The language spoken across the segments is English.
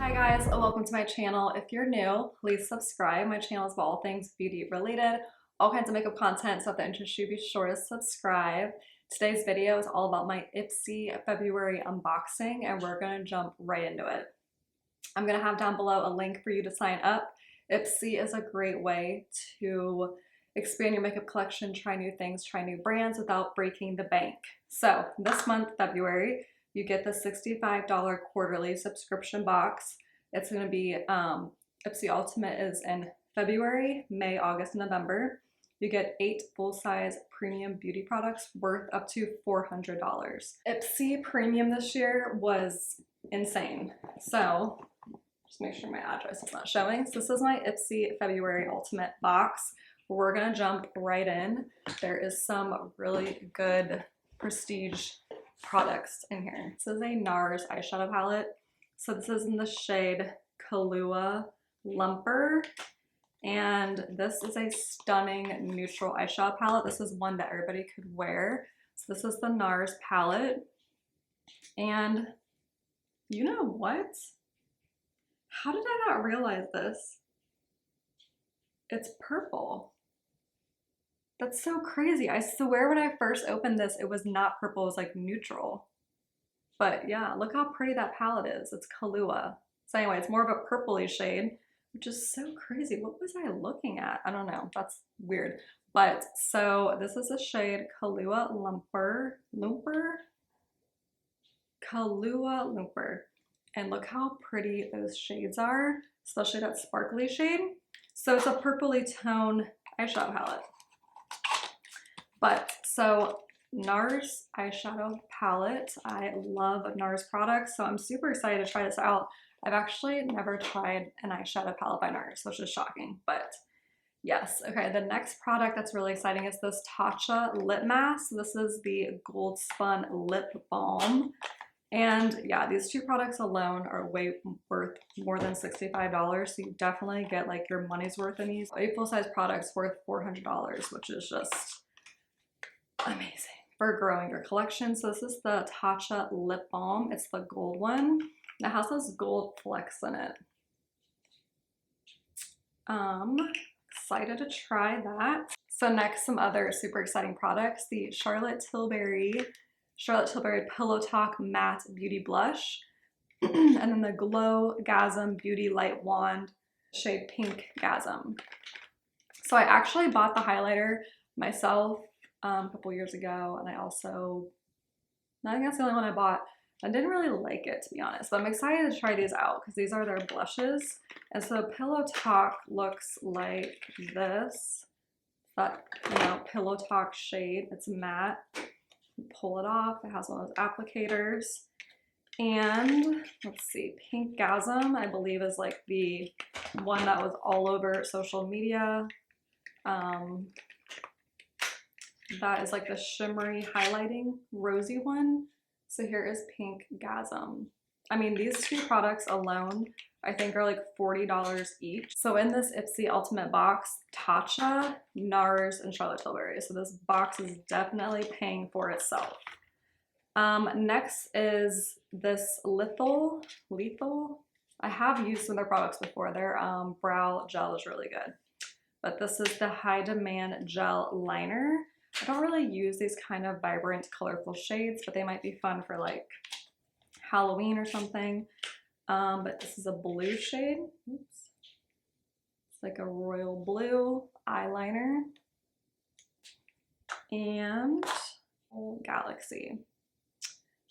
Hi guys, welcome to my channel. If you're new, please subscribe. My channel is about all things beauty related, all kinds of makeup content, so if that interests you, be sure to subscribe. Today's video is all about my Ipsy February unboxing, and we're gonna jump right into it. I'm gonna have down below a link for you to sign up. Ipsy is a great way to expand your makeup collection, try new things, try new brands without breaking the bank. So this month, February, you get the $65 quarterly subscription box. It's going to be Ipsy Ultimate is in February, May, August, and November. You get 8 full-size premium beauty products worth up to $400. Ipsy Premium this year was insane. So just make sure my address is not showing. So this is my Ipsy February Ultimate box. We're going to jump right in. There is some really good prestige products in here. This is a NARS eyeshadow palette. So this is in the shade Kahlua Lumper, and this is a stunning neutral eyeshadow palette. This is one that everybody could wear. So this is the NARS palette, and you know what? How did I not realize this? It's purple. That's so crazy. I swear when I first opened this, it was not purple, it was like neutral. But yeah, look how pretty that palette is. It's Kahlua. So anyway, it's more of a purpley shade, which is so crazy. What was I looking at? I don't know, that's weird. But so this is the shade Kahlua Lumper. And look how pretty those shades are, especially that sparkly shade. So it's a purpley tone eyeshadow palette. But so NARS eyeshadow palette, I love NARS products, so I'm super excited to try this out. I've actually never tried an eyeshadow palette by NARS, which is shocking, but yes. Okay, the next product that's really exciting is this Tatcha lip mask. This is the Gold Spun Lip Balm. And yeah, these two products alone are way worth more than $65, so you definitely get like your money's worth in these. 8 full-size products worth $400, which is just amazing for growing your collection. So this is the Tatcha lip balm. It's the gold one. It has this gold flecks in it. Excited to try that. So next, some other super exciting products. The Charlotte Tilbury Pillow Talk Matte Beauty Blush. And then the Glow Gasm Beauty Light Wand shade Pink Gasm. So I actually bought the highlighter myself a couple years ago, and I think that's the only one I bought. I didn't really like it, to be honest, but I'm excited to try these out because these are their blushes. And so Pillow Talk looks like this. That, Pillow Talk shade. It's matte. You pull it off. It has one of those applicators. And let's see, Pink Gasm, I believe, is like the one that was all over social media. That is like the shimmery highlighting rosy one. So here is Pink Gasm. I mean, these two products alone, I think, are like $40 each. So in this Ipsy Ultimate box, Tatcha, NARS, and Charlotte Tilbury. So this box is definitely paying for itself. Next is this Lithe. I have used some of their products before. Their brow gel is really good. But this is the High Demand Gel Liner. I don't really use these kind of vibrant, colorful shades, but they might be fun for like Halloween or something. But this is a blue shade. Oops. It's like a royal blue eyeliner. And Galaxy.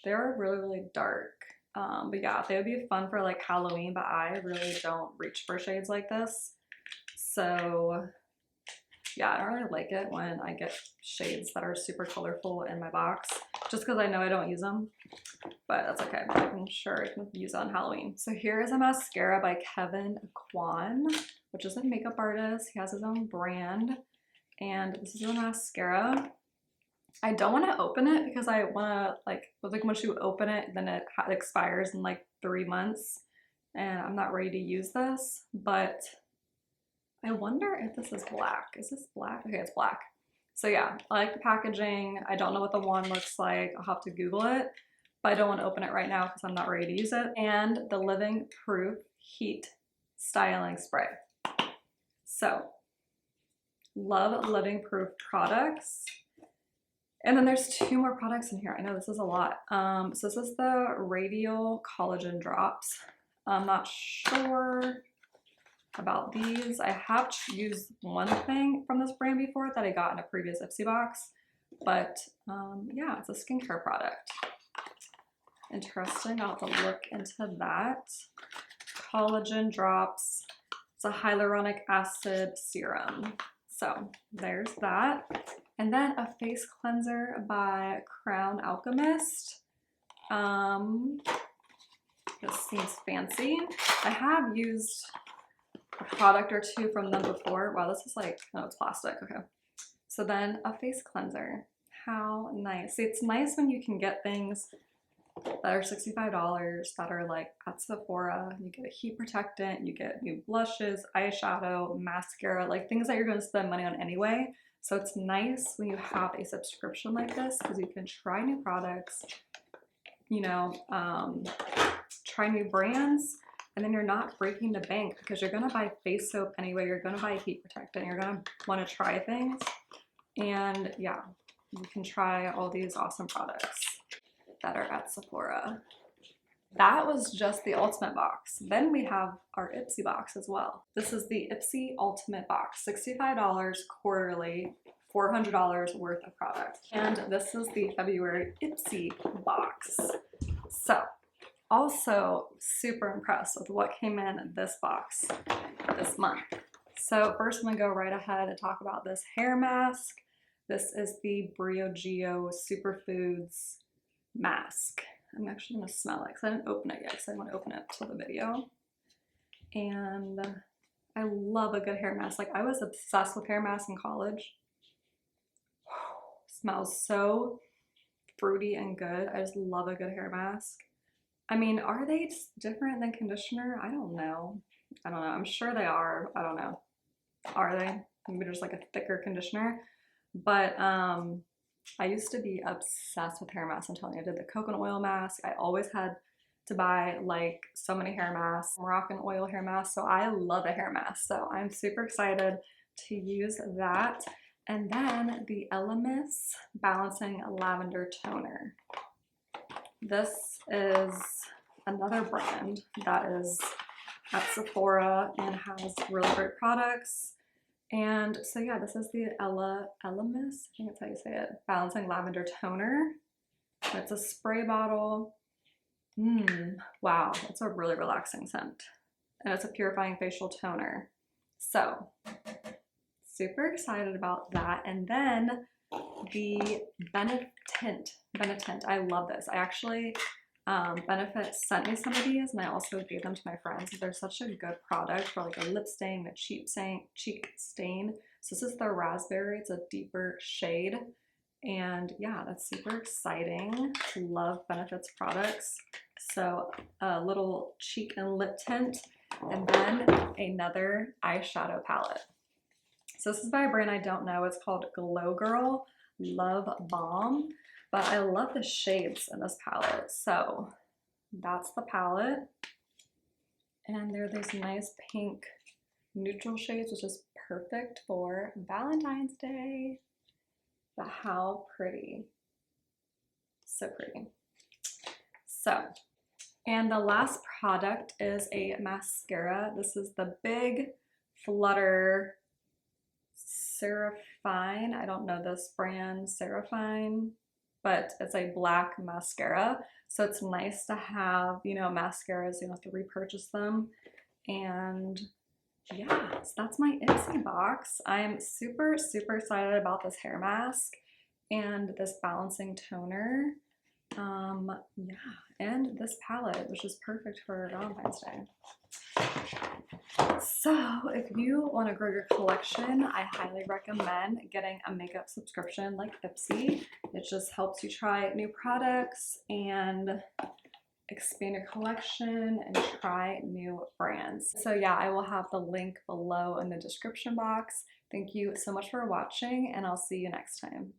They're really, really dark. But yeah, they would be fun for like Halloween, but I really don't reach for shades like this. So yeah, I don't really like it when I get shades that are super colorful in my box, just because I know I don't use them, but that's okay. I'm sure I can use it on Halloween. So here is a mascara by Kevin Kwan, which is a makeup artist. He has his own brand, and this is a mascara. I don't want to open it because I want to, like once you open it, then it expires in like 3 months, and I'm not ready to use this, but I wonder if this is black. Is this black? Okay, it's black. So yeah, I like the packaging. I don't know what the wand looks like. I'll have to Google it, but I don't want to open it right now because I'm not ready to use it. And the Living Proof Heat Styling Spray. So, love living proof products. And then there's 2 more products in here. I know this is a lot. So this is the Radial Collagen Drops. I'm not sure about these. I have used one thing from this brand before that I got in a previous Ipsy box, but yeah, it's a skincare product. Interesting. I'll have to look into that. Collagen Drops. It's a hyaluronic acid serum. So there's that. And then a face cleanser by Crown Alchemist. This seems fancy. I have used a product or 2 from them before. Wow, this is like, oh, it's plastic. Okay. So then a face cleanser. How nice. See, it's nice when you can get things that are $65 that are like at Sephora. You get a heat protectant, you get new blushes, eyeshadow, mascara, like things that you're going to spend money on anyway. So it's nice when you have a subscription like this because you can try new products, you know, try new brands, and then you're not breaking the bank because you're going to buy face soap anyway, you're going to buy heat protectant, you're going to want to try things, and yeah, you can try all these awesome products that are at Sephora. That was just the Ultimate Box. Then we have our Ipsy box as well. This is the Ipsy Ultimate Box, $65 quarterly, $400 worth of product. And this is the February Ipsy box. So, also super impressed with what came in this box this month. So first I'm gonna go right ahead and talk about this hair mask. This is the Briogeo Superfoods mask. I'm actually gonna smell it because I didn't open it yet because I want to open it to the video. And I love a good hair mask. Like I was obsessed with hair masks in college. Smells so fruity and good. I just love a good hair mask. I mean, are they different than conditioner? I don't know. I'm sure they are. I don't know. Are they? Maybe just like a thicker conditioner. But I used to be obsessed with hair masks. I'm telling you, I did the coconut oil mask. I always had to buy like so many hair masks, Moroccan oil hair masks. So I love a hair mask. So I'm super excited to use that. And then the Elemis Balancing Lavender Toner. This is another brand that is at Sephora and has really great products. And so yeah, this is the Elemis, I think that's how you say it, Balancing Lavender Toner. It's a spray bottle. Wow, it's a really relaxing scent. And it's a purifying facial toner. So, super excited about that. And then the Benetint. I love this. I actually, Benefit sent me some of these and I also gave them to my friends. They're such a good product for like a lip stain, a cheek stain. So this is the raspberry. It's a deeper shade. And yeah, that's super exciting. Love Benefit's products. So a little cheek and lip tint, and then another eyeshadow palette. So this is by a brand I don't know. It's called Glogirl Love Bomb, but I love the shades in this palette. So that's the palette. And there are these nice pink neutral shades, which is perfect for Valentine's Day. But how pretty. So pretty. So, and the last product is a mascara. This is the Big Flutter Seraphine. I don't know this brand, Seraphine, but it's a black mascara. So it's nice to have, you know, mascaras, you don't have to repurchase them. And yeah, so that's my Ipsy box. I'm super excited about this hair mask and this balancing toner. Yeah, and this palette, which is perfect for Valentine's Day. So if you want to grow your collection, I highly recommend getting a makeup subscription like Ipsy. It just helps you try new products and expand your collection and try new brands. So yeah, I will have the link below in the description box. Thank you so much for watching, and I'll see you next time.